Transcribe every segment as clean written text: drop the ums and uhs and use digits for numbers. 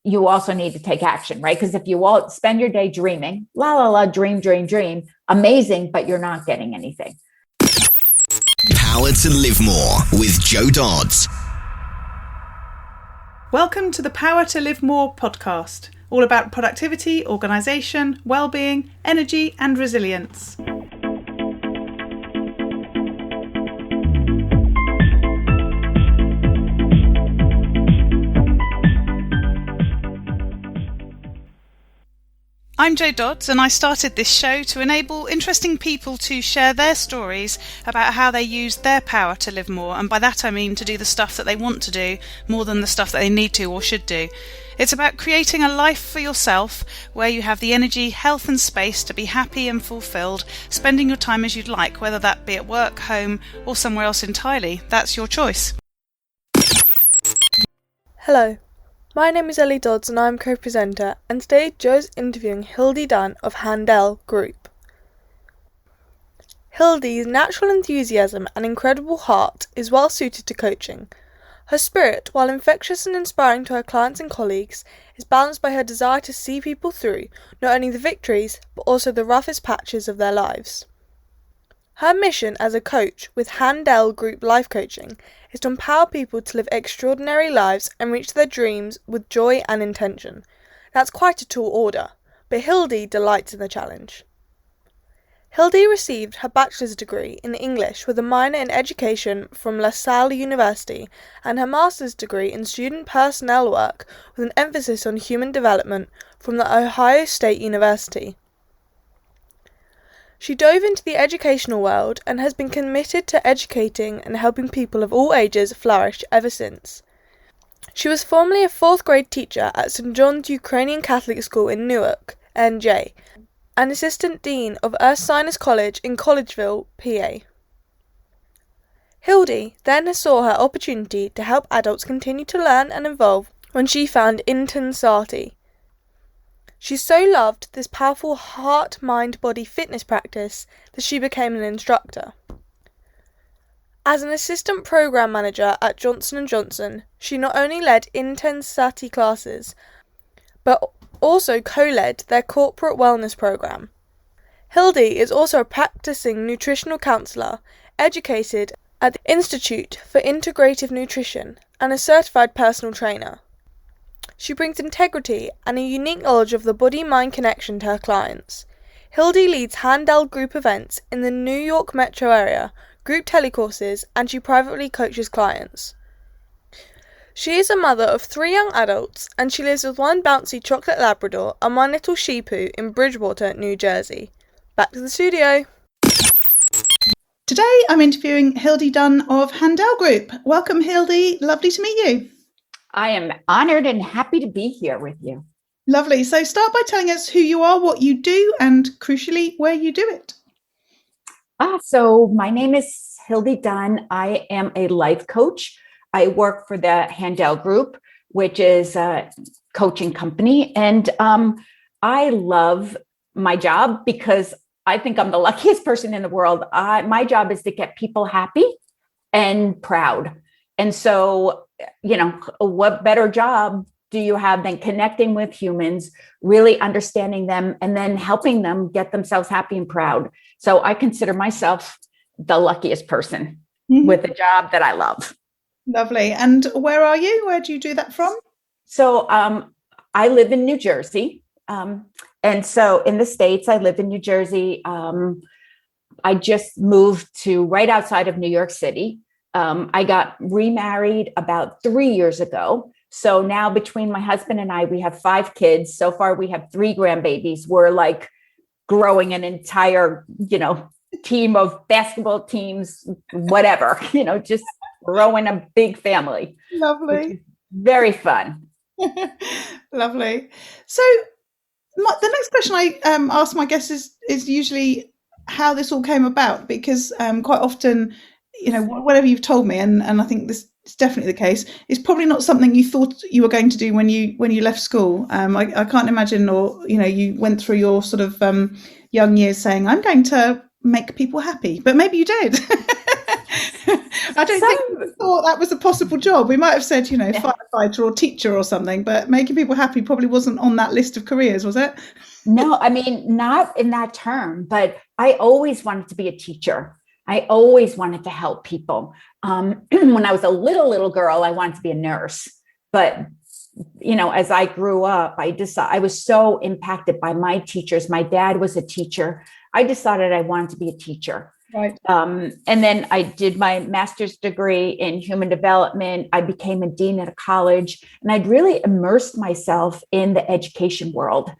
you also need to take action, right? Because if you all spend your day dreaming, la, la, la, dream, dream, dream, amazing, but you're not getting anything. Power to Live More with Joe Dodds. Welcome to the Power to Live More podcast, all about productivity, organisation, well-being, energy and resilience. I'm Jo Dodds, and I started this show to enable interesting people to share their stories about how they use their power to live more, and by that I mean to do the stuff that they want to do more than the stuff that they need to or should do. It's about creating a life for yourself where you have the energy, health and space to be happy and fulfilled, spending your time as you'd like, whether that be at work, home or somewhere else entirely. That's your choice. Hello. My name is Ellie Dodds and I'm co-presenter, and today Joe's interviewing Hildie Dunn of Handel Group. Hildie's natural enthusiasm and incredible heart is well suited to coaching. Her spirit, while infectious and inspiring to her clients and colleagues, is balanced by her desire to see people through not only the victories but also the roughest patches of their lives. Her mission as a coach with Handel Group Life Coaching is to empower people to live extraordinary lives and reach their dreams with joy and intention. That's quite a tall order, but Hildie delights in the challenge. Hildie received her bachelor's degree in English with a minor in education from Lasalle University and her master's degree in student personnel work with an emphasis on human development from the Ohio State University. She dove into the educational world and has been committed to educating and helping people of all ages flourish ever since. She was formerly a 4th grade teacher at St. John's Ukrainian Catholic School in Newark, NJ, and Assistant Dean of Ursinus College in Collegeville, PA. Hildie then saw her opportunity to help adults continue to learn and evolve when she found Intensati. She so loved this powerful heart, mind, body fitness practice that she became an instructor. As an assistant program manager at Johnson & Johnson, she not only led Intensati classes, but also co-led their corporate wellness program. Hildie is also a practicing nutritional counsellor, educated at the Institute for Integrative Nutrition, and a certified personal trainer. She brings integrity and a unique knowledge of the body-mind connection to her clients. Hildie leads Handel Group events in the New York metro area, group telecourses, and she privately coaches clients. She is a mother of 3 young adults, and she lives with 1 bouncy chocolate Labrador and 1 little Shih Tzu in Bridgewater, New Jersey. Back to the studio. Today I'm interviewing Hildie Dunn of Handel Group. Welcome, Hildie. Lovely to meet you. I am honored and happy to be here with you. Lovely. So start by telling us who you are, what you do, and crucially, where you do it. So my name is Hildie Dunn. I am a life coach. I work for the Handel Group, which is a coaching company. And I love my job because I think I'm the luckiest person in the world. My job is to get people happy and proud. And so, what better job do you have than connecting with humans, really understanding them, and then helping them get themselves happy and proud? So I consider myself the luckiest person with a job that I love. Lovely. And where are you? Where do you do that from? So I live in New Jersey. And so in the States, I live in New Jersey. I just moved to right outside of New York City. I got remarried about 3 years ago. So now between my husband and I, we have 5 kids. So far, we have 3 grandbabies. We're like growing an entire, team of basketball teams, whatever, just growing a big family. Lovely. Very fun. Lovely. So the next question I ask my guests is usually how this all came about, because quite often, whatever you've told me, and I think this is definitely the case, is probably not something you thought you were going to do when you left school. I can't imagine, or you went through your sort of young years saying, I'm going to make people happy, but maybe you did. I don't think we thought that was a possible job. We might have said, firefighter or teacher or something, but making people happy probably wasn't on that list of careers, was it? No, I mean, not in that term, but I always wanted to be a teacher. I always wanted to help people. When I was a little girl, I wanted to be a nurse. But, as I grew up, I was so impacted by my teachers. My dad was a teacher. I decided I wanted to be a teacher. Right. And then I did my master's degree in human development. I became a dean at a college, and I'd really immersed myself in the education world.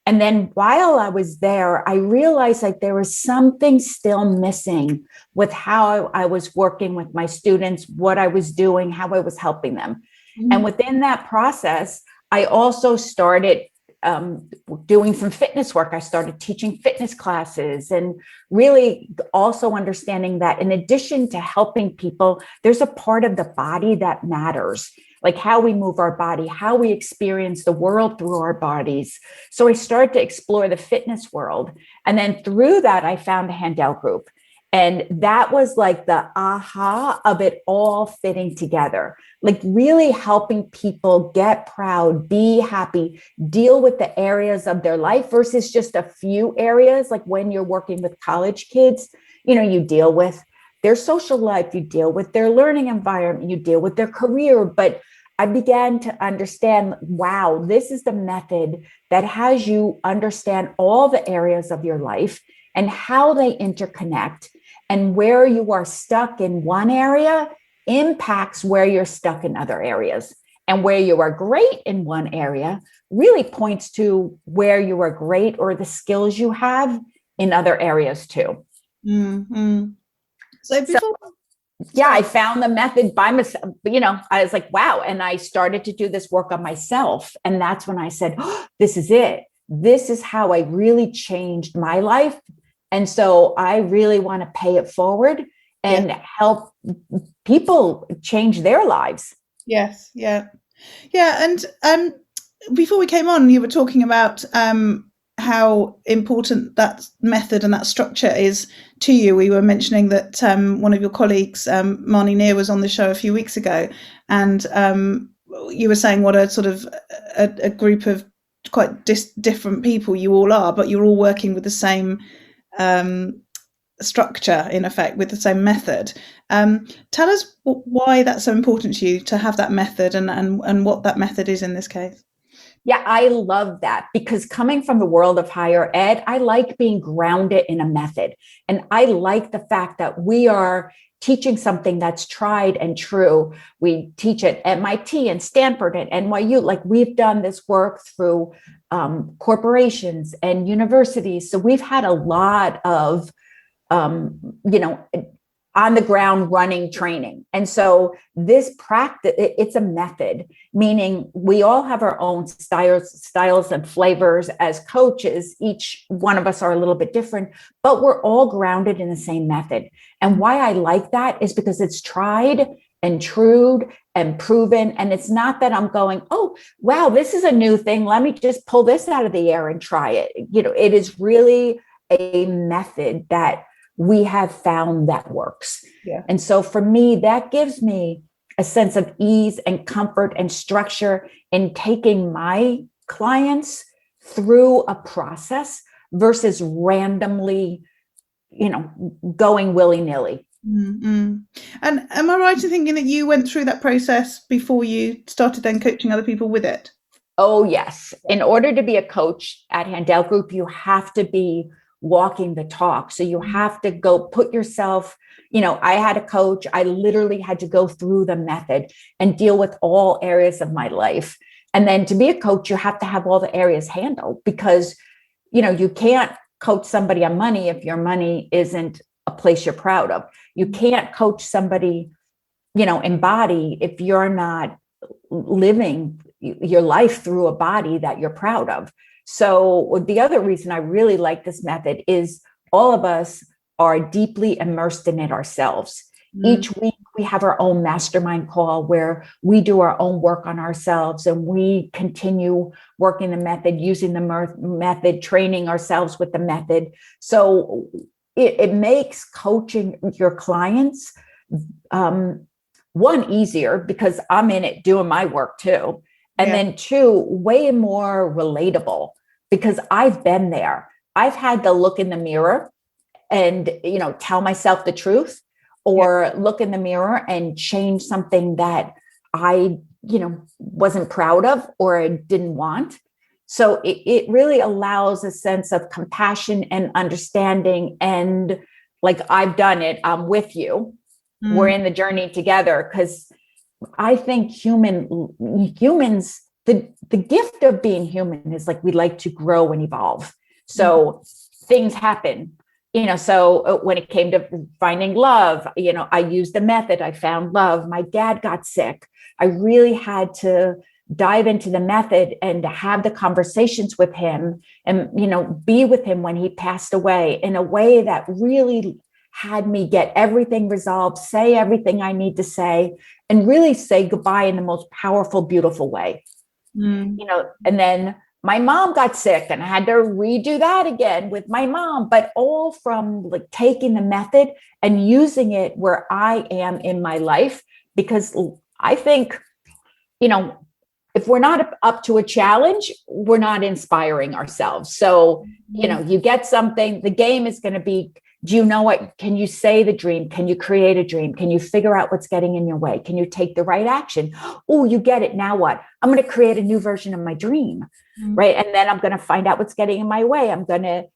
And then while I was there, I realized like there was something still missing with how I was working with my students, what I was doing, how I was helping them. Mm-hmm. And within that process, I also started doing some fitness work. I started teaching fitness classes and really also understanding that in addition to helping people, there's a part of the body that matters, like how we move our body, how we experience the world through our bodies. So I started to explore the fitness world. And then through that, I found the Handel group. And that was like the aha of it all fitting together, like really helping people get proud, be happy, deal with the areas of their life versus just a few areas. Like when you're working with college kids, you deal with their social life, you deal with their learning environment, you deal with their career. But I began to understand, wow, this is the method that has you understand all the areas of your life and how they interconnect. And where you are stuck in one area impacts where you're stuck in other areas. And where you are great in one area really points to where you are great or the skills you have in other areas too. Mm-hmm. So I found the method by myself. I was like, wow. And I started to do this work on myself. And that's when I said, this is it. This is how I really changed my life. And so I really want to pay it forward and help people change their lives. Yes. Yeah. Yeah. And before we came on, you were talking about how important that method and that structure is to you. We were mentioning that one of your colleagues, Marnie Neer, was on the show a few weeks ago. And you were saying what a sort of a group of quite different people you all are, but you're all working with the same structure, in effect, with the same method. Tell us why that's so important to you to have that method and what that method is in this case. Yeah, I love that because coming from the world of higher ed, I like being grounded in a method. And I like the fact that we are teaching something that's tried and true. We teach at MIT and Stanford and NYU. Like we've done this work through corporations and universities. So we've had a lot of, on the ground running training. And so this practice, it's a method, meaning we all have our own styles and flavors as coaches. Each one of us are a little bit different, but we're all grounded in the same method. And why I like that is because it's tried and true and proven. And it's not that I'm going, oh, wow, this is a new thing. Let me just pull this out of the air and try it. It is really a method that we have found that works. Yeah. And so for me, that gives me a sense of ease and comfort and structure in taking my clients through a process versus randomly, going willy-nilly. Mm-hmm. And am I right in thinking that you went through that process before you started then coaching other people with it? Oh, yes. In order to be a coach at Handel Group, you have to be walking the talk. So you have to go put yourself, I had a coach, I literally had to go through the method and deal with all areas of my life. And then to be a coach, you have to have all the areas handled because, you can't coach somebody on money if your money isn't a place you're proud of. You can't coach somebody, in body if you're not living your life through a body that you're proud of. So the other reason I really like this method is all of us are deeply immersed in it ourselves. Each week we have our own mastermind call where we do our own work on ourselves and we continue working the method, using the method, training ourselves with the method. So it makes coaching your clients, one, easier because I'm in it doing my work too. And then two, way more relatable because I've been there. I've had to look in the mirror and, tell myself the truth, or look in the mirror and change something that I, wasn't proud of or didn't want. So it really allows a sense of compassion and understanding. And like, I've done it, I'm with you. We're in the journey together, because I think humans, the gift of being human is like, we like to grow and evolve. So things happen, so when it came to finding love, I used the method, I found love. My dad got sick. I really had to dive into the method and have the conversations with him and, be with him when he passed away in a way that really had me get everything resolved, say everything I need to say, and really say goodbye in the most powerful, beautiful way. And then my mom got sick and I had to redo that again with my mom, but all from like taking the method and using it where I am in my life, because I think, if we're not up to a challenge, we're not inspiring ourselves. So, you get something, the game is going to be, do you know what? Can you say the dream? Can you create a dream? Can you figure out what's getting in your way? Can you take the right action? Oh, you get it. Now what? I'm going to create a new version of my dream, right? And then I'm going to find out what's getting in my way. I'm going to,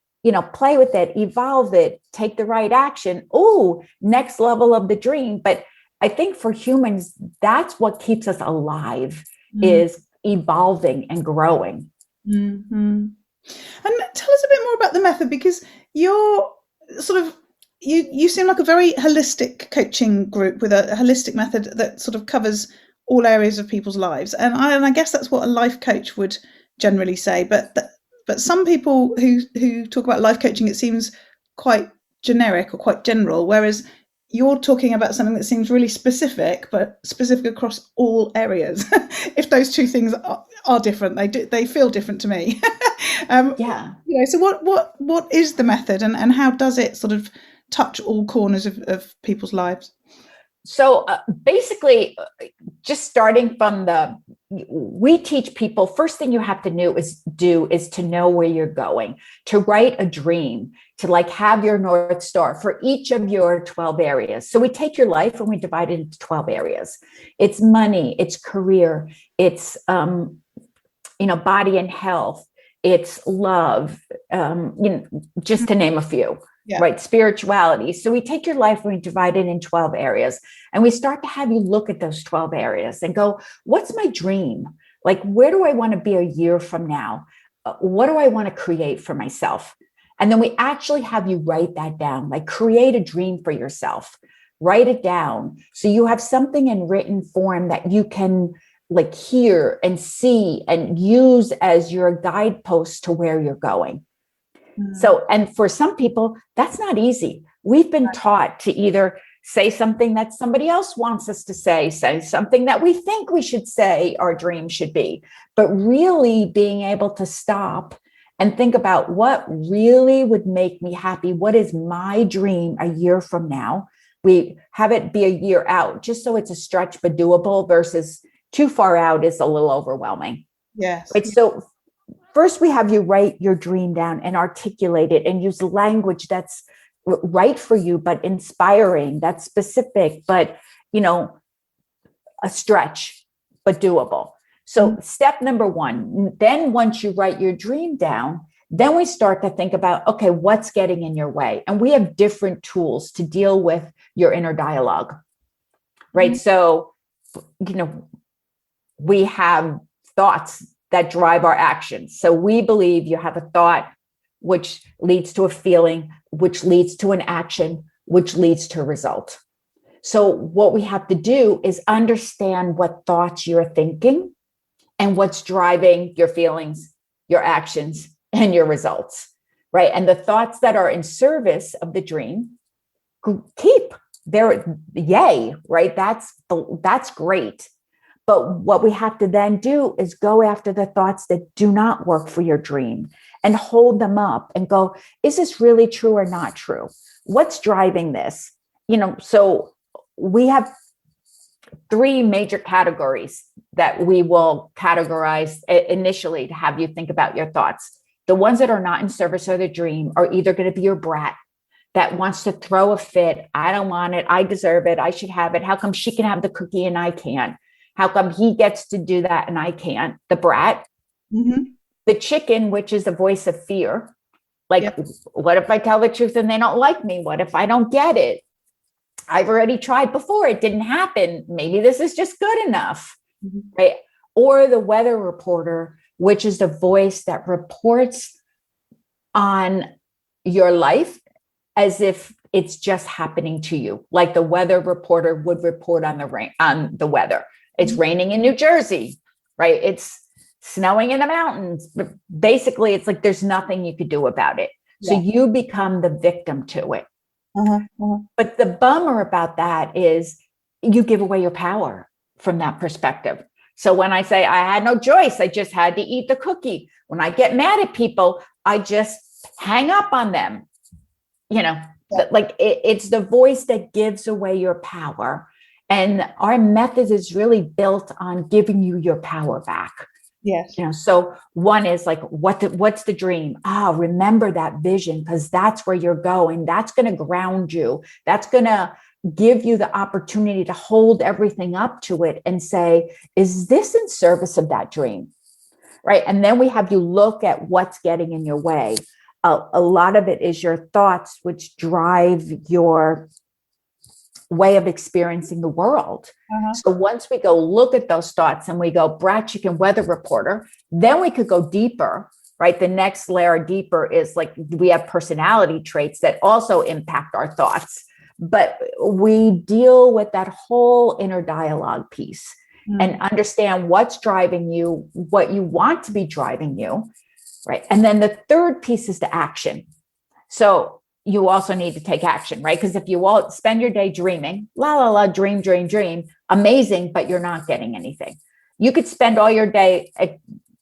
play with it, evolve it, take the right action. Oh, next level of the dream. But I think for humans, that's what keeps us alive, is evolving and growing. And tell us a bit more about the method, because you're sort of, you seem like a very holistic coaching group with a holistic method that sort of covers all areas of people's lives. And I guess that's what a life coach would generally say. But some people who talk about life coaching, it seems quite generic or quite general, whereas you're talking about something that seems really specific, but specific across all areas. If those two things are different, they feel different to me. So what is the method, and how does it sort of touch all corners of people's lives? So basically, just starting from we teach people, first thing you have to do is to know where you're going, to write a dream, to like have your North Star for each of your 12 areas. So we take your life and we divide it into 12 areas. It's money, it's career, it's, body and health, it's love, just to name a few. Right. Spirituality. So we take your life and we divide it in 12 areas, and we start to have you look at those 12 areas and go, what's my dream? Like, where do I want to be a year from now? What do I want to create for myself? And then we actually have you write that down, like create a dream for yourself, write it down. So you have something in written form that you can like hear and see and use as your guidepost to where you're going. So, and for some people, that's not easy. We've been taught to either say something that somebody else wants us to say something that we think we should say our dream should be, but really being able to stop and think about what really would make me happy. What is my dream a year from now? We have it be a year out, just so it's a stretch but doable, versus too far out is a little overwhelming. Yes. Right. So first, we have you write your dream down and articulate it and use language that's right for you, but inspiring, that's specific, but, a stretch, but doable. So step number one, then once you write your dream down, then we start to think about, okay, what's getting in your way? And we have different tools to deal with your inner dialogue, right? So, we have thoughts that drive our actions. So we believe you have a thought, which leads to a feeling, which leads to an action, which leads to a result. So what we have to do is understand what thoughts you're thinking and what's driving your feelings, your actions, and your results, right? And the thoughts that are in service of the dream, keep. They're yay, right? That's great. But what we have to then do is go after the thoughts that do not work for your dream and hold them up and go, is this really true or not true? What's driving this? So we have 3 major categories that we will categorize initially to have you think about your thoughts. The ones that are not in service of the dream are either going to be your brat that wants to throw a fit. I don't want it. I deserve it. I should have it. How come she can have the cookie and I can't? How come he gets to do that and I can't? The brat. Mm-hmm. The chicken, which is the voice of fear. Like, yep. What if I tell the truth and they don't like me? What if I don't get it? I've already tried before. It didn't happen. Maybe this is just good enough. Mm-hmm. Right? Or the weather reporter, which is the voice that reports on your life as if it's just happening to you. Like the weather reporter would report on the rain, on the weather. It's mm-hmm. raining in New Jersey, right? It's snowing in the mountains. But basically, it's like there's nothing you could do about it. Yeah. So you become the victim to it. Uh-huh, uh-huh. But the bummer about that is you give away your power from that perspective. So when I say I had no choice, I just had to eat the cookie. When I get mad at people, I just hang up on them. Like it's the voice that gives away your power. And our method is really built on giving you your power back. Yes. So one is like, what's the dream? Remember that vision, because that's where you're going. That's going to ground you. That's going to give you the opportunity to hold everything up to it and say, is this in service of that dream? Right. And then we have you look at what's getting in your way. A lot of it is your thoughts, which drive your way of experiencing the world. Uh-huh. So once we go look at those thoughts and we go brat, chicken, weather reporter, then we could go deeper, right? The next layer deeper is like we have personality traits that also impact our thoughts, but we deal with that whole inner dialogue piece and understand what's driving you, what you want to be driving you, right? And then the third piece is the action. So you also need to take action, right? Because if you all spend your day dreaming, dream, amazing, but you're not getting anything. You could spend all your day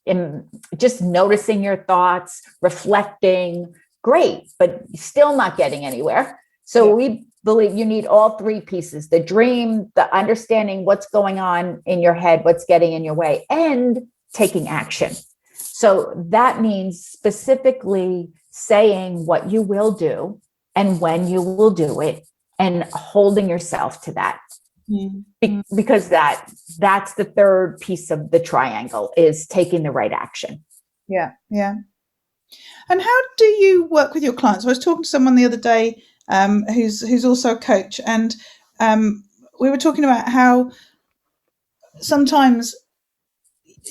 in just noticing your thoughts, reflecting, great, but still not getting anywhere. So we believe you need all 3 pieces: the dream, the understanding what's going on in your head, what's getting in your way, and taking action. So that means specifically saying what you will do and when you will do it and holding yourself to that. Mm-hmm. Because that's the third piece of the triangle, is taking the right action. Yeah. Yeah. And how do you work with your clients? I was talking to someone the other day who's also a coach, and we were talking about how sometimes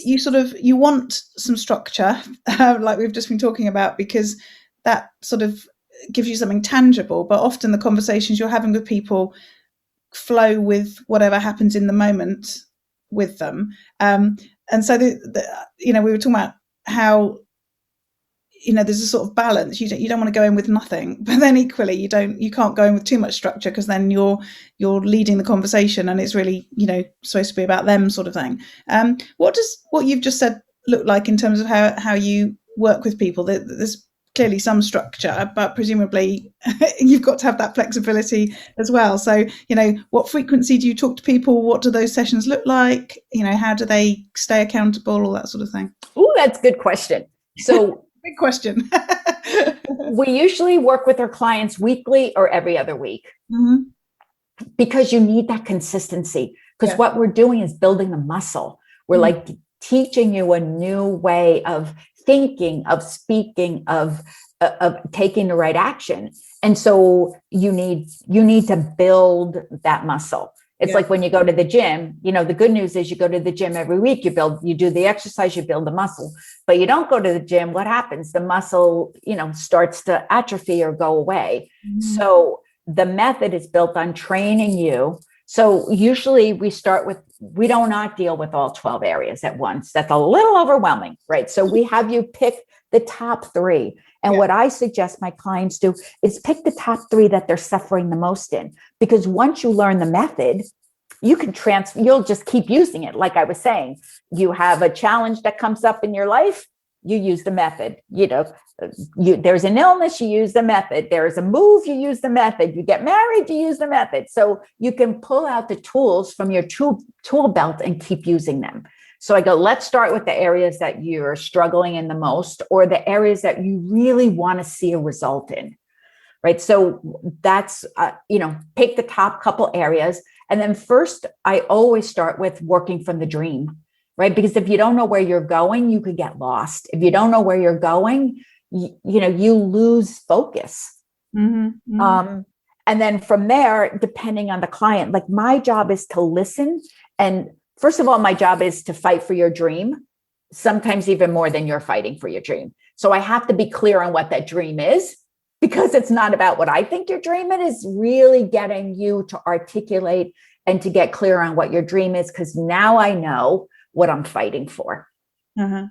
you want some structure, like we've just been talking about, because that sort of gives you something tangible, but often the conversations you're having with people flow with whatever happens in the moment with them. And so, we were talking about how, there's a sort of balance. You don't want to go in with nothing, but then equally you can't go in with too much structure, because then you're leading the conversation and it's really, supposed to be about them, sort of thing. What does what you've just said look like in terms of how you work with people? There's clearly some structure, but presumably you've got to have that flexibility as well. So, what frequency do you talk to people? What do those sessions look like? How do they stay accountable? All that sort of thing. Oh, that's a good question. So big question. We usually work with our clients weekly or every other week, mm-hmm. because you need that consistency. Because what we're doing is building a muscle. We're like teaching you a new way of thinking, of speaking, of taking the right action. And so you need to build that muscle. It's like when you go to the gym, the good news is you go to the gym every week, you do the exercise, you build the muscle, but you don't go to the gym. What happens? The muscle, starts to atrophy or go away. Mm-hmm. So the method is built on training you. So usually we do not deal with all 12 areas at once. That's a little overwhelming, right? So we have you pick the top 3. And what I suggest my clients do is pick the top 3 that they're suffering the most in, because once you learn the method, you can you'll just keep using it. Like I was saying, you have a challenge that comes up in your life, you use the method, there's an illness, you use the method. There's a move, you use the method. You get married, you use the method. So you can pull out the tools from your tool belt and keep using them. So I go, let's start with the areas that you're struggling in the most, or the areas that you really want to see a result in. Right. So that's, pick the top couple areas. And then first, I always start with working from the dream, right? Because if you don't know where you're going, you could get lost. If you don't know where you're going, you lose focus. Mm-hmm. Mm-hmm. And then from there, depending on the client, like my job is to listen. And first of all, my job is to fight for your dream, sometimes even more than you're fighting for your dream. So I have to be clear on what that dream is, because it's not about what I think your dream is. It's really getting you to articulate and to get clear on what your dream is, because now I know what I'm fighting for. Uh-huh.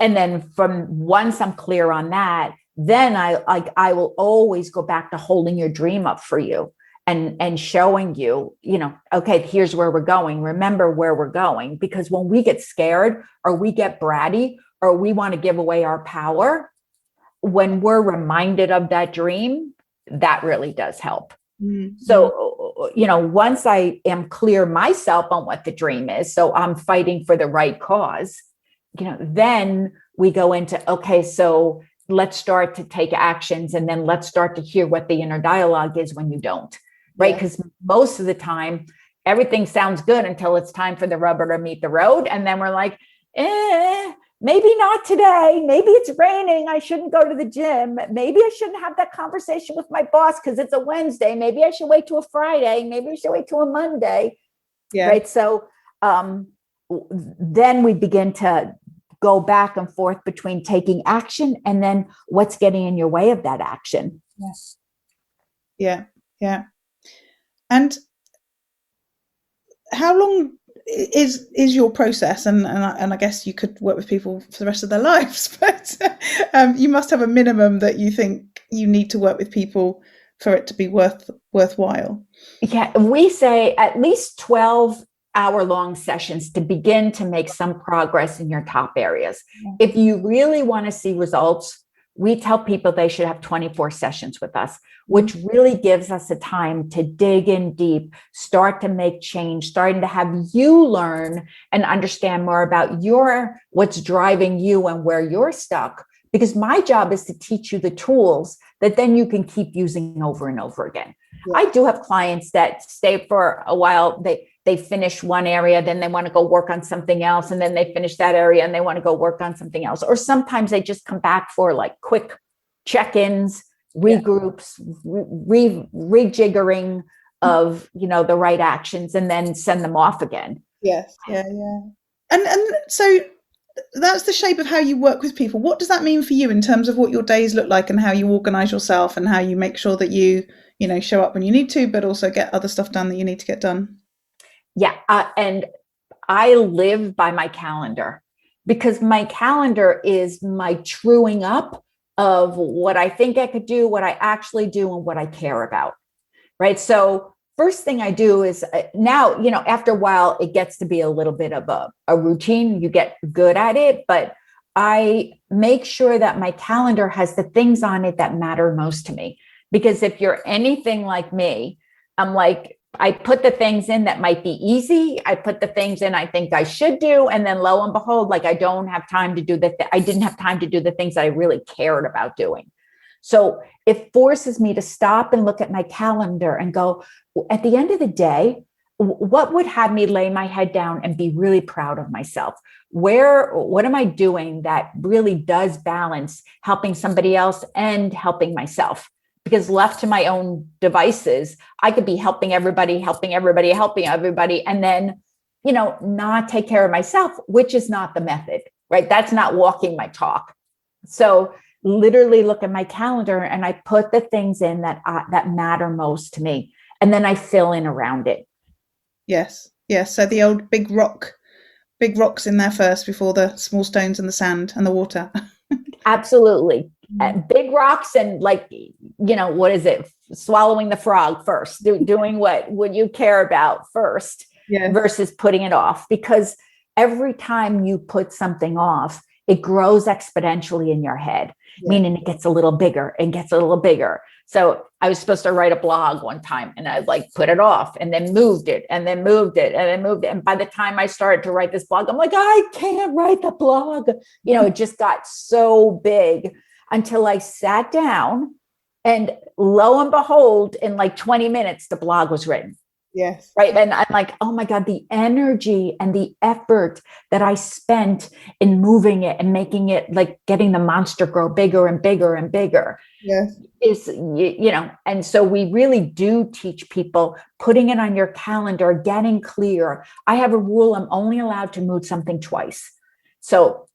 And then from once I'm clear on that, then I will always go back to holding your dream up for you and showing you, okay, here's where we're going. Remember where we're going, because when we get scared or we get bratty or we want to give away our power, when we're reminded of that dream, that really does help. Mm-hmm. So, once I am clear myself on what the dream is, so I'm fighting for the right cause, then we go into, okay, so let's start to take actions, and then let's start to hear what the inner dialogue is when you don't, right? Because most of the time, everything sounds good until it's time for the rubber to meet the road. And then we're like, maybe not today. Maybe it's raining. I shouldn't go to the gym. Maybe I shouldn't have that conversation with my boss because it's a Wednesday. Maybe I should wait till a Friday. Maybe I should wait till a Monday. Yeah. Right. So then we begin to go back and forth between taking action and then what's getting in your way of that action. Yes. Yeah. Yeah. And how long is your process? And I guess you could work with people for the rest of their lives, but you must have a minimum that you think you need to work with people for it to be worthwhile. Yeah, we say at least 12-hour-long sessions to begin to make some progress in your top areas. If you really want to see results, we tell people they should have 24 sessions with us, which really gives us a time to dig in deep, start to make change, starting to have you learn and understand more about what's driving you and where you're stuck. Because my job is to teach you the tools that then you can keep using over and over again. Yeah. I do have clients that stay for a while. They finish one area, then they want to go work on something else. And then they finish that area and they want to go work on something else. Or sometimes they just come back for like quick check-ins, regroups, rejiggering of, the right actions, and then send them off again. Yes. Yeah. Yeah. And so that's the shape of how you work with people. What does that mean for you in terms of what your days look like and how you organize yourself and how you make sure that you show up when you need to, but also get other stuff done that you need to get done? Yeah. And I live by my calendar, because my calendar is my truing up of what I think I could do, what I actually do, and what I care about. Right. So first thing I do is now, after a while, it gets to be a little bit of a routine. You get good at it, but I make sure that my calendar has the things on it that matter most to me. Because if you're anything like me, I'm like, I put the things in that might be easy. I put the things in I think I should do. And then lo and behold, like I don't have time to do I didn't have time to do the things that I really cared about doing. So it forces me to stop and look at my calendar and go, at the end of the day, what would have me lay my head down and be really proud of myself? What am I doing that really does balance helping somebody else and helping myself? Because left to my own devices, I could be helping everybody, and then, not take care of myself, which is not the method, right? That's not walking my talk. So literally look at my calendar and I put the things in that matter most to me. And then I fill in around it. Yes. Yes. So the old big rocks in there first before the small stones and the sand and the water. Absolutely. Big rocks and what is it? Swallowing the frog first, doing what you care about first, versus putting it off. Because every time you put something off, it grows exponentially in your head, meaning it gets a little bigger and gets a little bigger. So I was supposed to write a blog one time, and I like put it off and then moved it and then moved it and then moved it. And by the time I started to write this blog, I'm like, I can't write the blog. It just got so big until I sat down, and lo and behold, in like 20 minutes, the blog was written. Yes. Right. And I'm like, oh my God, the energy and the effort that I spent in moving it and making it, like getting the monster grow bigger and bigger and bigger. Yes. Is, and so we really do teach people putting it on your calendar, getting clear. I have a rule. I'm only allowed to move something twice. So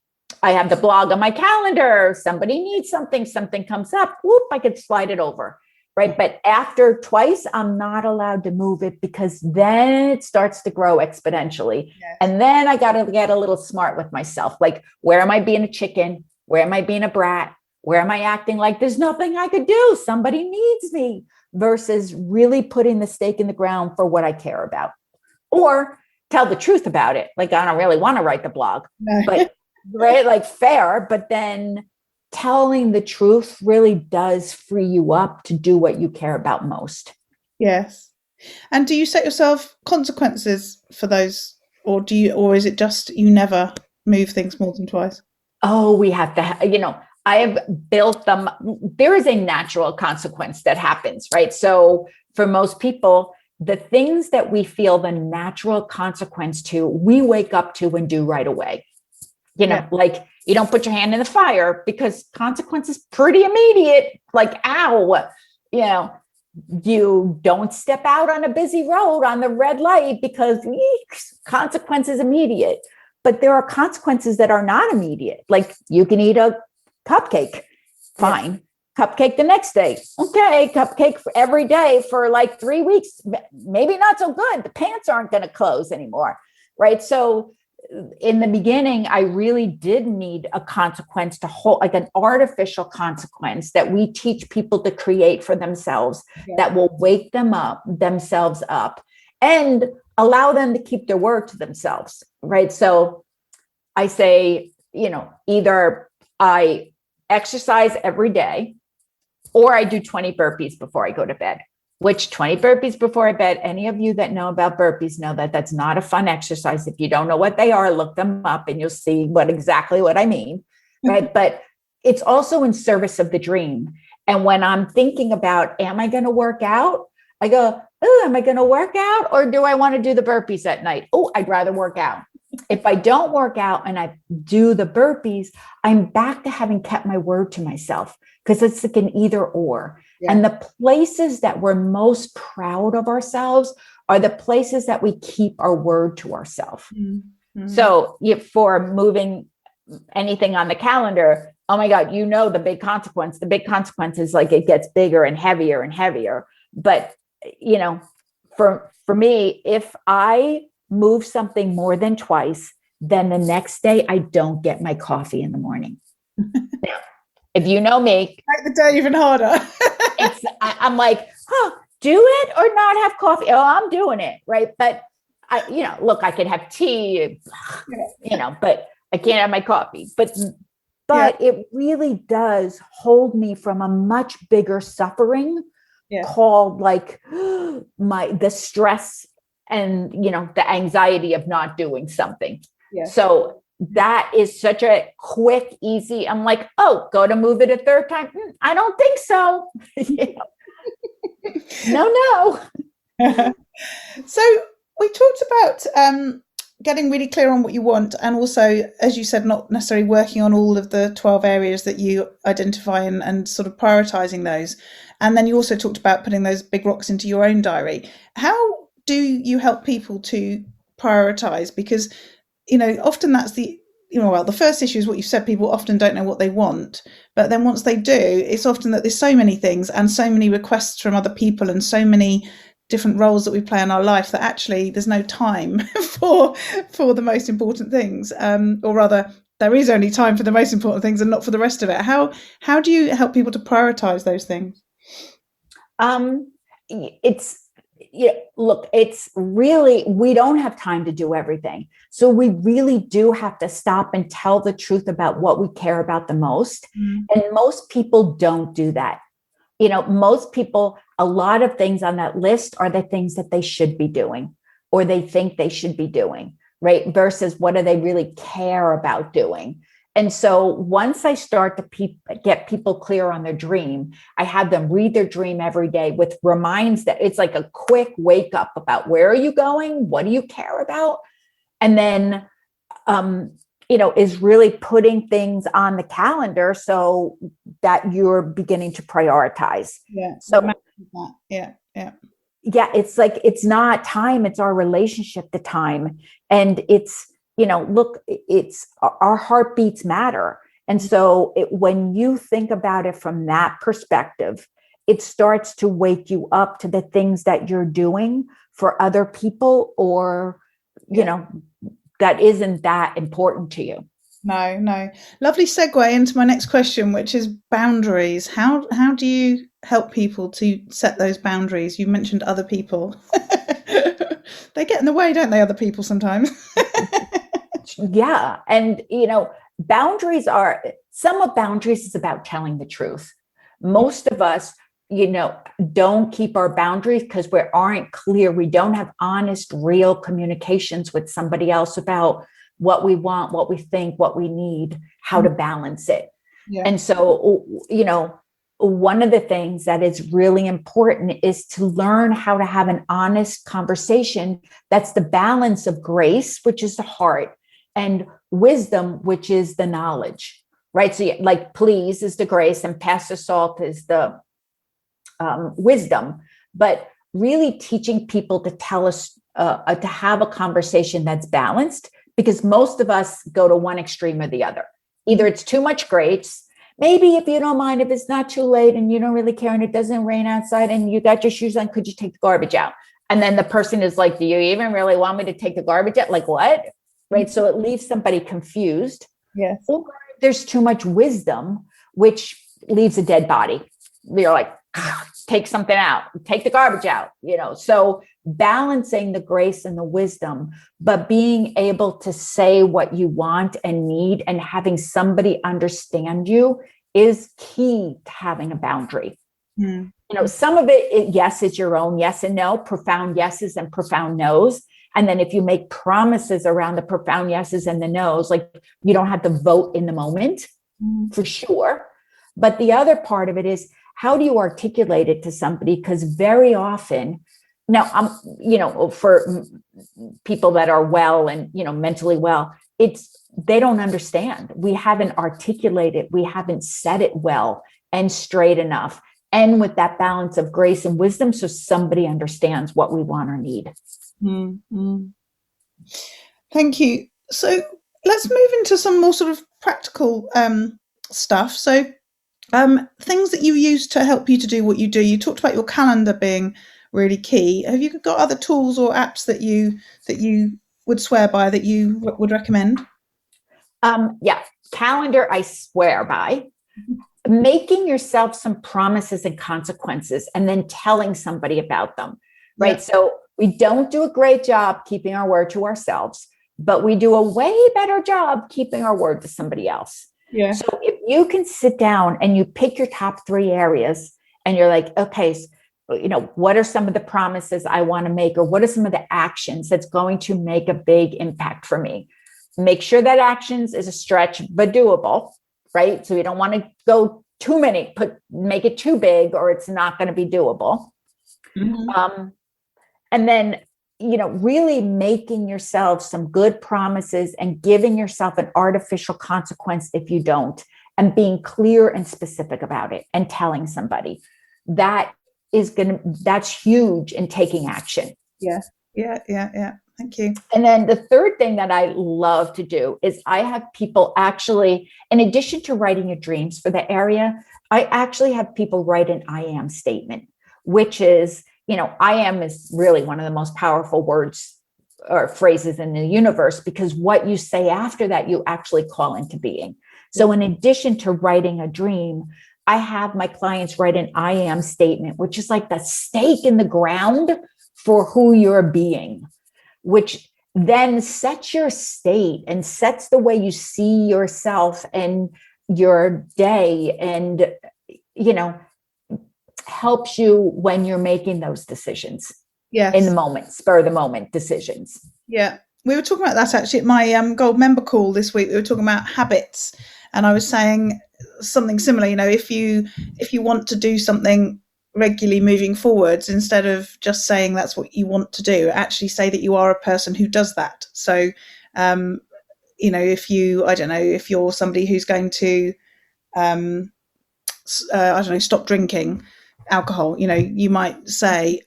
I have the blog on my calendar. Somebody needs something comes up. Whoop, I could slide it over. Right. But after twice, I'm not allowed to move it, because then it starts to grow exponentially. Yes. And then I got to get a little smart with myself. Like, where am I being a chicken? Where am I being a brat? Where am I acting like there's nothing I could do? Somebody needs me, versus really putting the stake in the ground for what I care about, or tell the truth about it. Like, I don't really want to write the blog, but right. Like, fair. But then telling the truth really does free you up to do what you care about most. Yes. And do you set yourself consequences for those, or is it just you never move things more than twice? Oh, we have to, I have built them. There is a natural consequence that happens, right? So for most people, the things that we feel the natural consequence to, we wake up to and do right away. Like, you don't put your hand in the fire because consequence is pretty immediate. Like, ow, you don't step out on a busy road on the red light because consequence is immediate. But there are consequences that are not immediate. Like, you can eat a cupcake. Fine. Yeah. Cupcake the next day. Okay. Cupcake for every day for like 3 weeks. Maybe not so good. The pants aren't going to close anymore. Right. So in the beginning, I really did need a consequence to hold, like an artificial consequence that we teach people to create for themselves, that will wake themselves up and allow them to keep their word to themselves. Right. So I say, either I exercise every day, or I do 20 burpees before I go to bed. Which 20 burpees before I bed, any of you that know about burpees know that that's not a fun exercise. If you don't know what they are, look them up and you'll see exactly what I mean, right? But it's also in service of the dream. And when I'm thinking about, am I going to work out? I go, am I going to work out, or do I want to do the burpees at night? Oh, I'd rather work out. If I don't work out and I do the burpees, I'm back to having kept my word to myself, because it's like an either or. Yeah. And the places that we're most proud of ourselves are the places that we keep our word to ourselves. Mm-hmm. So for moving anything on the calendar, oh my God, the big consequence. The big consequence is like it gets bigger and heavier and heavier. But, for me, if I move something more than twice, then the next day I don't get my coffee in the morning. Now, if you know me, make the day even harder. I'm like, do it or not have coffee. Oh, I'm doing it. Right. But I can have tea, but I can't have my coffee. But it really does hold me from a much bigger suffering called like the stress and, the anxiety of not doing something. Yeah. So that is such a quick, easy. I'm like, go to move it a third time. I don't think so. No. So we talked about getting really clear on what you want, and also, as you said, not necessarily working on all of the 12 areas that you identify and sort of prioritizing those. And then you also talked about putting those big rocks into your own diary. How do you help people to prioritize? Because, often that's the first issue is what you said, people often don't know what they want. But then once they do, it's often that there's so many things and so many requests from other people and so many different roles that we play in our life that actually there's no time for the most important things, or rather there is only time for the most important things and not for the rest of it. How do you help people to prioritize those things? look, it's really, we don't have time to do everything. So we really do have to stop and tell the truth about what we care about the most. And most people don't do that. Most people, a lot of things on that list are the things that they should be doing or they think they should be doing, right? Versus what do they really care about doing? And so once I start to get people clear on their dream, I have them read their dream every day with reminds that it's like a quick wake up about where are you going? What do you care about? And then, is really putting things on the calendar so that you're beginning to prioritize. Yeah. So yeah. It's like, it's not time, it's our relationship to time. And it's, look, it's our heartbeats matter. And so when you think about it from that perspective, it starts to wake you up to the things that you're doing for other people or, that isn't that important to you. No. Lovely segue into my next question, which is boundaries. How do you help people to set those boundaries? You mentioned other people. They get in the way, don't they, other people sometimes? Yeah. And, boundaries some of boundaries is about telling the truth. Most of us, don't keep our boundaries because we aren't clear. We don't have honest, real communications with somebody else about what we want, what we think, what we need, how to balance it. Yeah. And so, one of the things that is really important is to learn how to have an honest conversation. That's the balance of grace, which is the heart, and wisdom, which is the knowledge, right? So like please is the grace and pass the salt is the wisdom, but really teaching people to tell us, to have a conversation that's balanced, because most of us go to one extreme or the other. Either it's too much grace, maybe if you don't mind, if it's not too late and you don't really care and it doesn't rain outside and you got your shoes on, could you take the garbage out? And then the person is like, do you even really want me to take the garbage out? Like what? Right. So it leaves somebody confused. Yes. Or there's too much wisdom, which leaves a dead body. You're like, take something out, take the garbage out, so balancing the grace and the wisdom, but being able to say what you want and need and having somebody understand you is key to having a boundary. Some of it, yes, it's your own yes and no, profound yeses and profound nos. And then if you make promises around the profound yeses and the nos, like you don't have to vote in the moment for sure. But the other part of it is, how do you articulate it to somebody? Because very often now for people that are well and, mentally well, they don't understand. We haven't articulated, we haven't said it well and straight enough. And with that balance of grace and wisdom, so somebody understands what we want or need. Thank you. So let's move into some more sort of practical stuff. So things that you use to help you to do what you do. You talked about your calendar being really key. Have you got other tools or apps that you would swear by that you would recommend? Calendar, I swear by. Making yourself some promises and consequences and then telling somebody about them, right? Yeah. So we don't do a great job keeping our word to ourselves, but we do a way better job keeping our word to somebody else. Yeah. So if you can sit down and you pick your top 3 areas and you're like, okay, what are some of the promises I want to make, or what are some of the actions that's going to make a big impact for me? Make sure that actions is a stretch, but doable, right? So you don't want to go too many, make it too big, or it's not going to be doable. And then, really making yourself some good promises and giving yourself an artificial consequence if you don't, and being clear and specific about it and telling somebody that's huge in taking action. Yeah. Thank you. And then the third thing that I love to do is I have people actually, in addition to writing your dreams for the area, I actually have people write an I am statement, which is, I am is really one of the most powerful words or phrases in the universe, because what you say after that, you actually call into being. So in addition to writing a dream, I have my clients write an I am statement, which is like the stake in the ground for who you're being, which then sets your state and sets the way you see yourself and your day, and, helps you when you're making those decisions. Yes. In the moment, spur of the moment decisions. Yeah. We were talking about that actually at my gold member call this week. We were talking about habits, and I was saying something similar. If you want to do something regularly moving forwards, instead of just saying that's what you want to do, actually say that you are a person who does that. So, if you're somebody who's going to, stop drinking alcohol, you might say,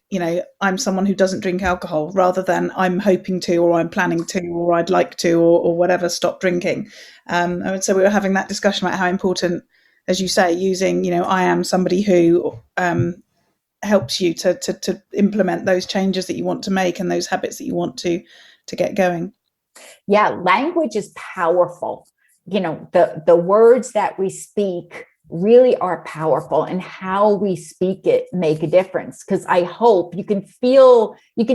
I'm someone who doesn't drink alcohol, rather than I'm hoping to, or I'm planning to, or I'd like to, or whatever, stop drinking. And so we were having that discussion about how important, as you say, using, I am somebody who helps you to implement those changes that you want to make and those habits that you want to get going. Yeah, language is powerful. The words that we speak really are powerful, and how we speak it make a difference. Because I hope you can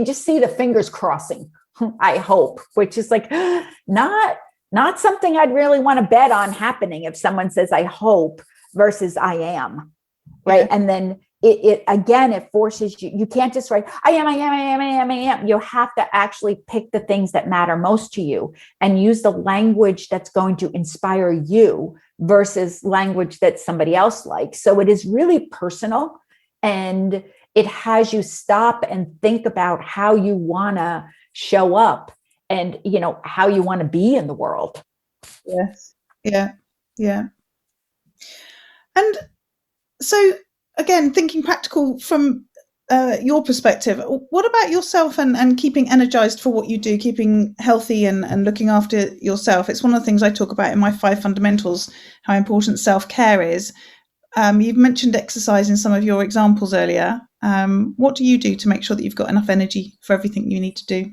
just see the fingers crossing. I hope, which is like not something I'd really want to bet on happening if someone says I hope versus I am, right? Yeah. And then it forces you. You can't just write I am. You have to actually pick the things that matter most to you and use the language that's going to inspire you versus language that somebody else likes. So it is really personal, and it has you stop and think about how you want to show up and, how you want to be in the world. Yes. Yeah. Yeah. And so, again, thinking practical from your perspective, what about yourself and keeping energized for what you do, keeping healthy and looking after yourself? It's one of the things I talk about in my 5 fundamentals, how important self-care is. You've mentioned exercise in some of your examples earlier. What do you do to make sure that you've got enough energy for everything you need to do?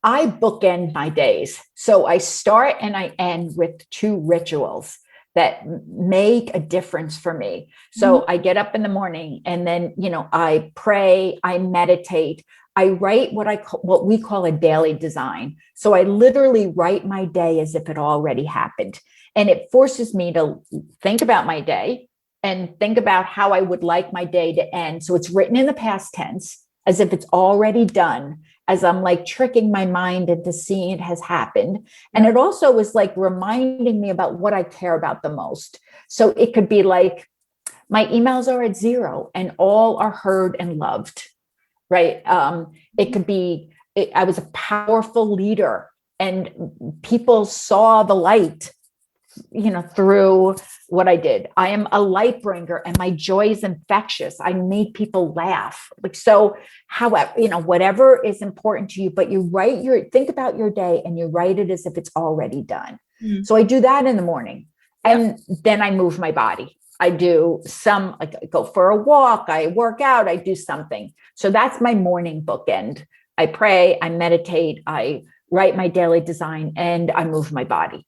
I bookend my days. So I start and I end with 2 rituals that make a difference for me. So I get up in the morning, and then, I pray, I meditate, I write what we call a daily design. So I literally write my day as if it already happened. And it forces me to think about my day and think about how I would like my day to end. So it's written in the past tense as if it's already done, as I'm like tricking my mind into seeing it has happened. And it also was like reminding me about what I care about the most. So it could be like, my emails are at 0 and all are heard and loved, right? It could be, I was a powerful leader and people saw the light, through what I did. I am a light bringer and my joy is infectious. I made people laugh. So however, whatever is important to you, but you think about your day and you write it as if it's already done. So I do that in the morning, and then I move my body. I do I go for a walk, I work out, I do something. So that's my morning bookend. I pray, I meditate, I write my daily design, and I move my body.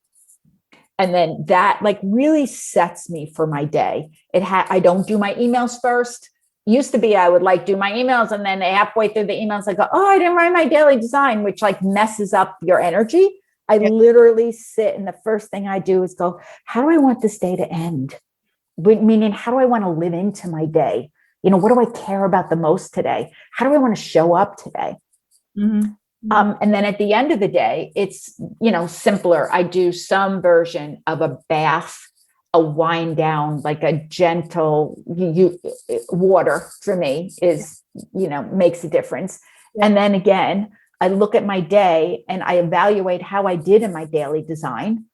And then that really sets me for my day. I don't do my emails first. Used to be, I would do my emails, and then halfway through the emails, I go, oh, I didn't write my daily design, which messes up your energy. I literally sit, and the first thing I do is go, how do I want this day to end? Meaning, how do I want to live into my day? What do I care about the most today? How do I want to show up today? Mm-hmm. And then at the end of the day, it's, simpler. I do some version of a bath, a wind down, like a gentle water for me is, makes a difference. Yeah. And then again, I look at my day and I evaluate how I did in my daily design.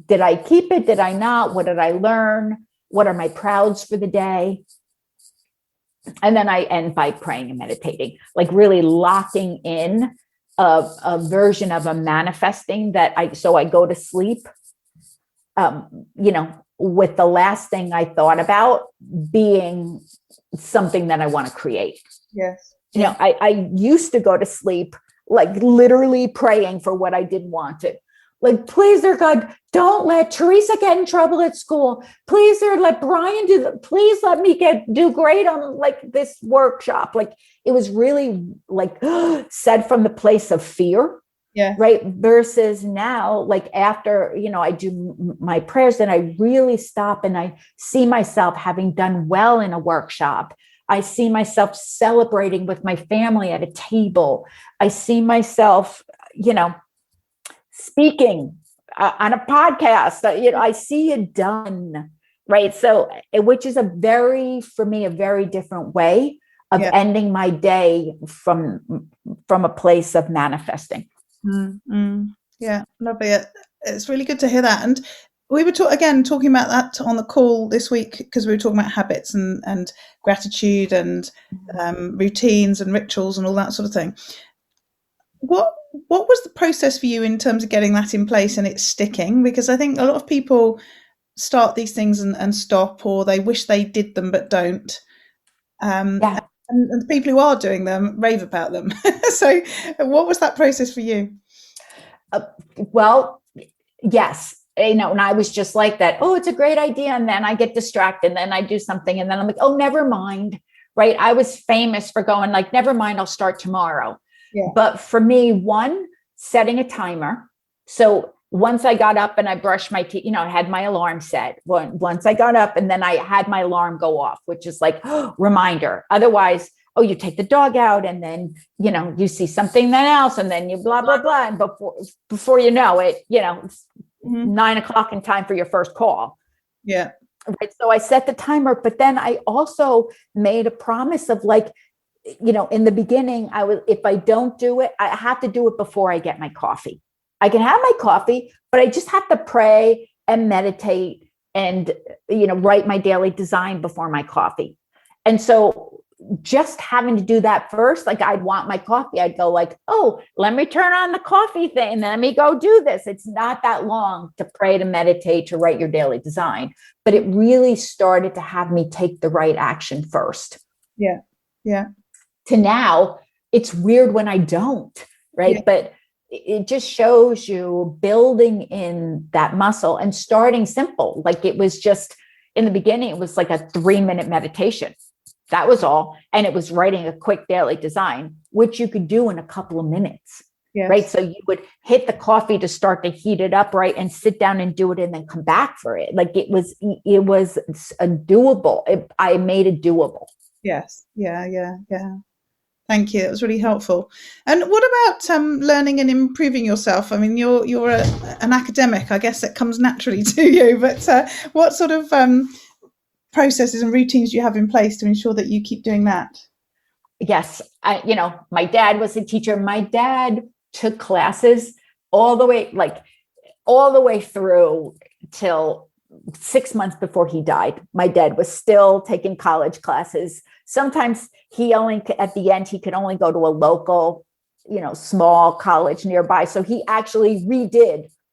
Did I keep it? Did I not? What did I learn? What are my prouds for the day? And then I end by praying and meditating, really locking in a version of a manifesting that I go to sleep, with the last thing I thought about being something that I want to create. Yes. I used to go to sleep, literally praying for what I didn't want it, Like, please, dear God, don't let Teresa get in trouble at school. Please, dear, let Brian please let me do great on like this workshop. Like, it was really like said from the place of fear. Yeah. Right. Versus now, like after, I do my prayers, then I really stop and I see myself having done well in a workshop. I see myself celebrating with my family at a table. I see myself, speaking on a podcast. I see it done. Right. So, which is for me, a very different way of ending my day from a place of manifesting. Yeah, lovely. It's really good to hear that. And we were talking about that on the call this week, because we were talking about habits and gratitude and routines and rituals and all that sort of thing. What was the process for you in terms of getting that in place and it sticking? Because I think a lot of people start these things and stop, or they wish they did them but don't. And the people who are doing them rave about them. So what was that process for you? Well, yes. And I was just like that. Oh, it's a great idea. And then I get distracted and then I do something. And then I'm like, oh, never mind. Right. I was famous for going like, never mind, I'll start tomorrow. Yeah. But for me, setting a timer. So once I got up and I brushed my teeth, I had my alarm set. Once I got up and then I had my alarm go off, which is like, reminder. Otherwise, you take the dog out and then, you see something else and then you blah, blah, blah. And before you know it, it's 9 o'clock in time for your first call. Yeah. Right. So I set the timer, but then I also made a promise of like, in the beginning, if I don't do it, I have to do it before I get my coffee. I can have my coffee, but I just have to pray and meditate and, write my daily design before my coffee. And so just having to do that first, like I'd want my coffee. I'd go like, oh, let me turn on the coffee thing and let me go do this. It's not that long to pray, to meditate, to write your daily design, but it really started to have me take the right action first. Yeah. Yeah. To now, it's weird when I don't, right? Yeah. But it just shows you building in that muscle and starting simple. Like it was just in the beginning, it was like a 3-minute meditation. That was all. And it was writing a quick daily design, which you could do in a couple of minutes. Yes. Right. So you would hit the coffee to start to heat it up, right? And sit down and do it and then come back for it. Like it was a doable. I made it doable. Yes. Yeah. Thank you. That was really helpful. And what about learning and improving yourself? I mean, you're an academic. I guess that comes naturally to you. But what sort of processes and routines do you have in place to ensure that you keep doing that? Yes. My dad was a teacher. My dad took classes all the way through till 6 months before he died. My dad was still taking college classes. Sometimes at the end, he could only go to a local, small college nearby. So he actually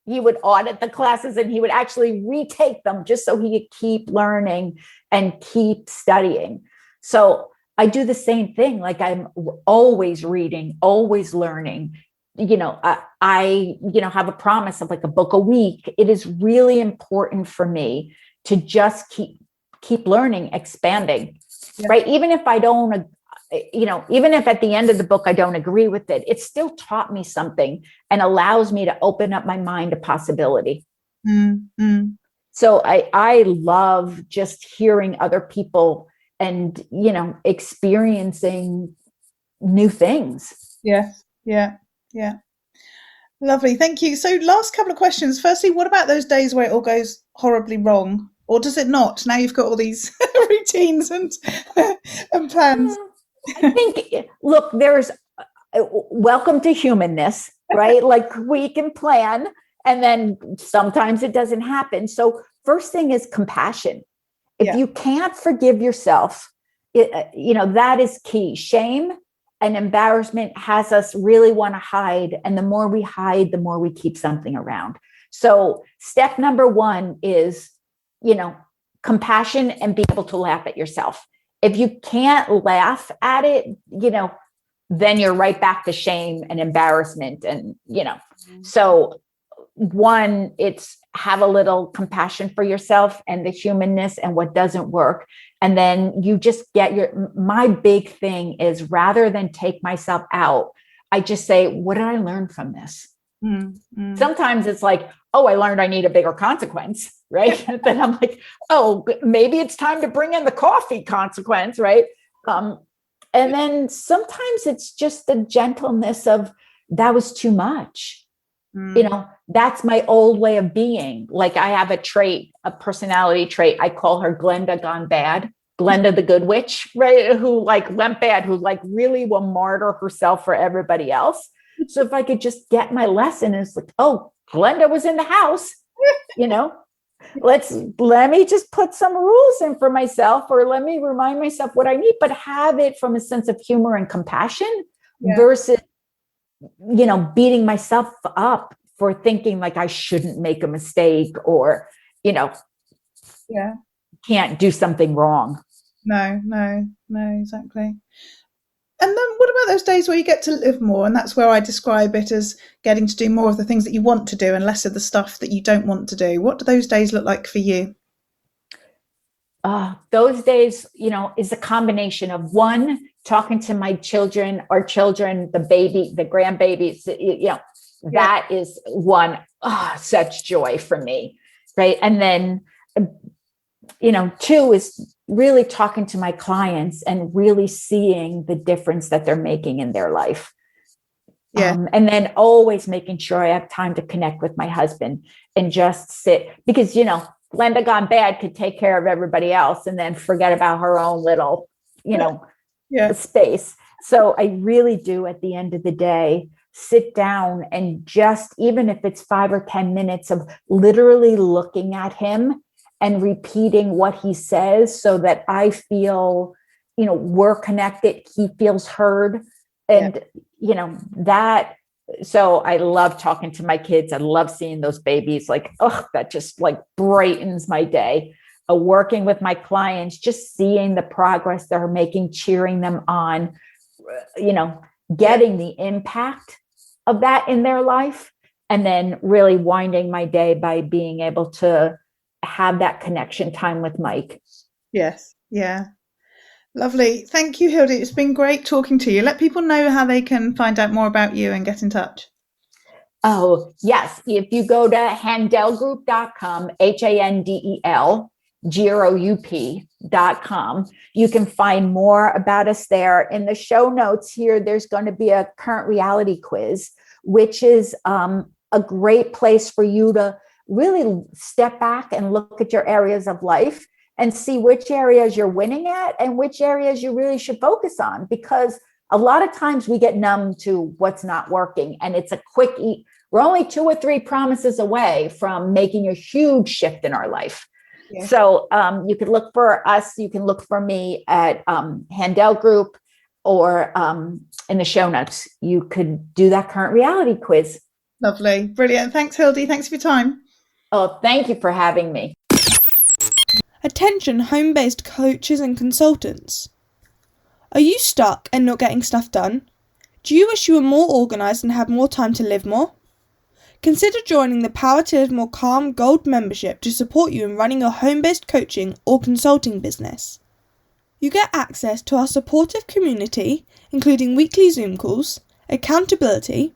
he would audit the classes and he would actually retake them just so he could keep learning and keep studying. So I do the same thing. Like I'm always reading, always learning. I have a promise of like a book a week. It is really important for me to just keep learning, expanding, right? Even if I don't, even if at the end of the book, I don't agree with it, it still taught me something and allows me to open up my mind to possibility. Mm-hmm. So I love just hearing other people and, experiencing new things. Yeah. Lovely. Thank you. So last couple of questions. Firstly, what about those days where it all goes horribly wrong? Or does it not? Now you've got all these routines and plans. I think, look, there's welcome to humanness, right? Like we can plan and then sometimes it doesn't happen. So first thing is compassion. If you can't forgive yourself, that is key. Shame and embarrassment has us really want to hide. And the more we hide, the more we keep something around. So step number 1 is, compassion and be able to laugh at yourself. If you can't laugh at it, then you're right back to shame and embarrassment. And, so one, it's have a little compassion for yourself and the humanness and what doesn't work. And then you just my big thing is, rather than take myself out, I just say, what did I learn from this? Sometimes it's like, oh, I learned I need a bigger consequence, right? Then I'm like, oh, maybe it's time to bring in the coffee consequence, right? And then sometimes it's just the gentleness of, that was too much. That's my old way of being. Like, I have a personality trait. I call her Glenda gone bad, Glenda the good witch, right? Who like went bad, who like really will martyr herself for everybody else. So if I could just get my lesson, it's like, oh, Glenda was in the house, let me just put some rules in for myself, or let me remind myself what I need, but have it from a sense of humor and compassion versus, beating myself up for thinking like I shouldn't make a mistake or, can't do something wrong. No, exactly. And then what about those days where you get to live more? And that's where I describe it as getting to do more of the things that you want to do and less of the stuff that you don't want to do. What do those days look like for you? Those days, is a combination of, one, talking to my children, the grandbabies, that is one, such joy for me. Right. And then, two is really talking to my clients and really seeing the difference that they're making in their life. And then always making sure I have time to connect with my husband and just sit, because, Glenda gone bad could take care of everybody else and then forget about her own little, space. So I really do, at the end of the day, sit down and just, even if it's 5 or 10 minutes of literally looking at him and repeating what he says, so that I feel, we're connected, he feels heard. And, that, so I love talking to my kids. I love seeing those babies, like, that just like brightens my day. Working with my clients, just seeing the progress they're making, cheering them on, getting the impact of that in their life. And then really winding my day by being able to have that connection time with Mike. Yes. Yeah. Lovely. Thank you, Hildie. It's been great talking to you. Let people know how they can find out more about you and get in touch. Oh, yes. If you go to handelgroup.com, handelgroup.com, you can find more about us there. In the show notes here, there's going to be a current reality quiz, which is a great place for you to really step back and look at your areas of life and see which areas you're winning at and which areas you really should focus on. Because a lot of times we get numb to what's not working, and it's a quick eat. We're only 2 or 3 promises away from making a huge shift in our life. Yeah. So you could look for us. You can look for me at Handel Group, or in the show notes. You could do that current reality quiz. Lovely. Brilliant. Thanks, Hildie. Thanks for your time. Oh, thank you for having me. Attention, home-based coaches and consultants. Are you stuck and not getting stuff done? Do you wish you were more organised and had more time to live more? Consider joining the Power to Live More Calm Gold membership to support you in running your home-based coaching or consulting business. You get access to our supportive community, including weekly Zoom calls, accountability,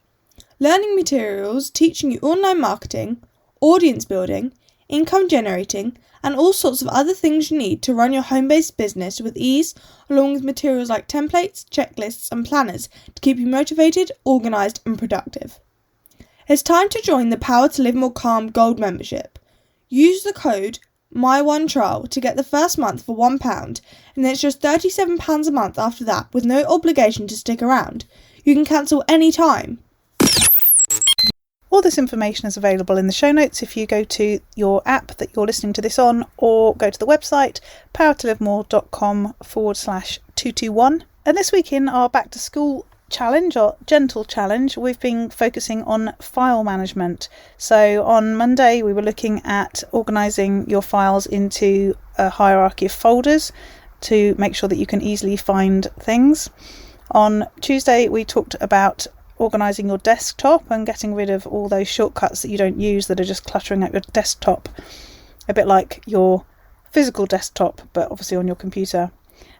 learning materials teaching you online marketing, audience building, income generating, and all sorts of other things you need to run your home-based business with ease, along with materials like templates, checklists, and planners to keep you motivated, organised, and productive. It's time to join the Power to Live More Calm Gold membership. Use the code MY1TRIAL to get the first month for £1, and then it's just £37 a month after that, with no obligation to stick around. You can cancel any time. All this information is available in the show notes if you go to your app that you're listening to this on, or go to the website powertolivemore.com/221. And this week in our back to school challenge, or gentle challenge, we've been focusing on file management. So on Monday we were looking at organising your files into a hierarchy of folders to make sure that you can easily find things. On Tuesday we talked about organising your desktop and getting rid of all those shortcuts that you don't use that are just cluttering up your desktop, a bit like your physical desktop, but obviously on your computer.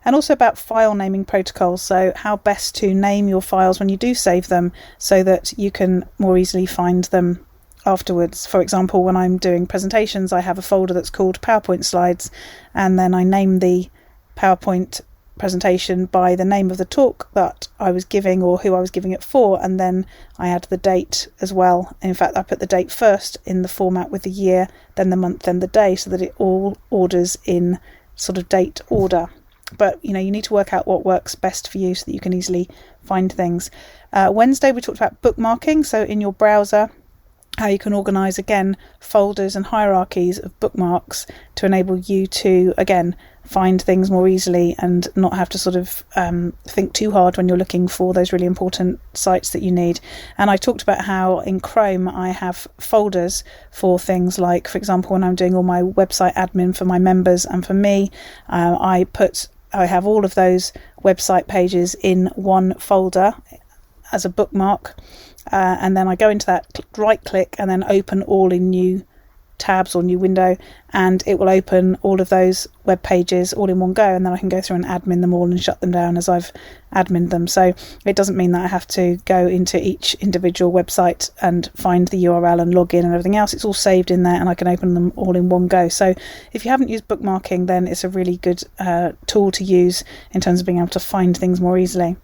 And also about file naming protocols, so how best to name your files when you do save them so that you can more easily find them afterwards. For example, when I'm doing presentations, I have a folder that's called PowerPoint slides, and then I name the PowerPoint presentation by the name of the talk that I was giving or who I was giving it for, and then I add the date as well. In fact, I put the date first in the format with the year, then the month, then the day, so that it all orders in sort of date order. But you need to work out what works best for you so that you can easily find things. Wednesday we talked about bookmarking, so in your browser how you can organise again folders and hierarchies of bookmarks to enable you to again find things more easily and not have to sort of think too hard when you're looking for those really important sites that you need. And I talked about how in Chrome I have folders for things like, for example, when I'm doing all my website admin for my members and for me, I have all of those website pages in one folder as a bookmark. And then I go into that, right click, and then open all in new tabs or new window, and it will open all of those web pages all in one go, and then I can go through and admin them all and shut them down as I've admined them. So it doesn't mean that I have to go into each individual website and find the URL and log in and everything else. It's all saved in there and I can open them all in one go. So if you haven't used bookmarking, then it's a really good tool to use in terms of being able to find things more easily.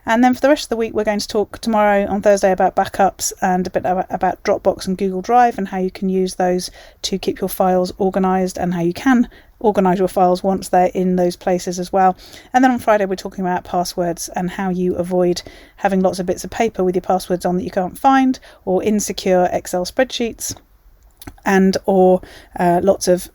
And then for the rest of the week, we're going to talk tomorrow on Thursday about backups and a bit about Dropbox and Google Drive and how you can use those to keep your files organised and how you can organise your files once they're in those places as well. And then on Friday, we're talking about passwords and how you avoid having lots of bits of paper with your passwords on that you can't find, or insecure Excel spreadsheets, and or lots of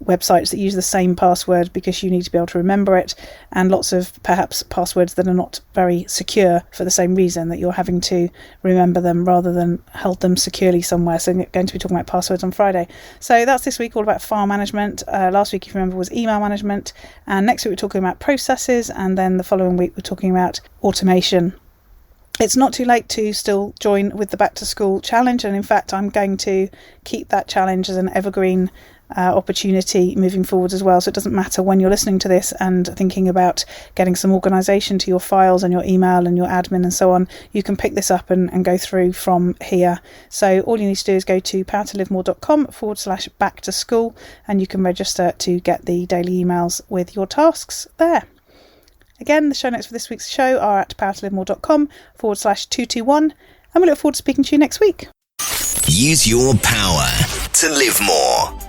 websites that use the same password because you need to be able to remember it, and lots of perhaps passwords that are not very secure for the same reason that you're having to remember them rather than hold them securely somewhere. So I'm going to be talking about passwords on Friday. So that's this week all about file management. Last week, if you remember, was email management, and next week we're talking about processes, and then the following week we're talking about automation. It's not too late to still join with the Back to School challenge, and in fact I'm going to keep that challenge as an evergreen opportunity moving forward as well. So it doesn't matter when you're listening to this and thinking about getting some organisation to your files and your email and your admin and so on, you can pick this up and go through from here. So all you need to do is go to powertolivemore.com/back to school, and you can register to get the daily emails with your tasks there. Again, the show notes for this week's show are at powertolivemore.com/221, and we look forward to speaking to you next week. Use your power to live more.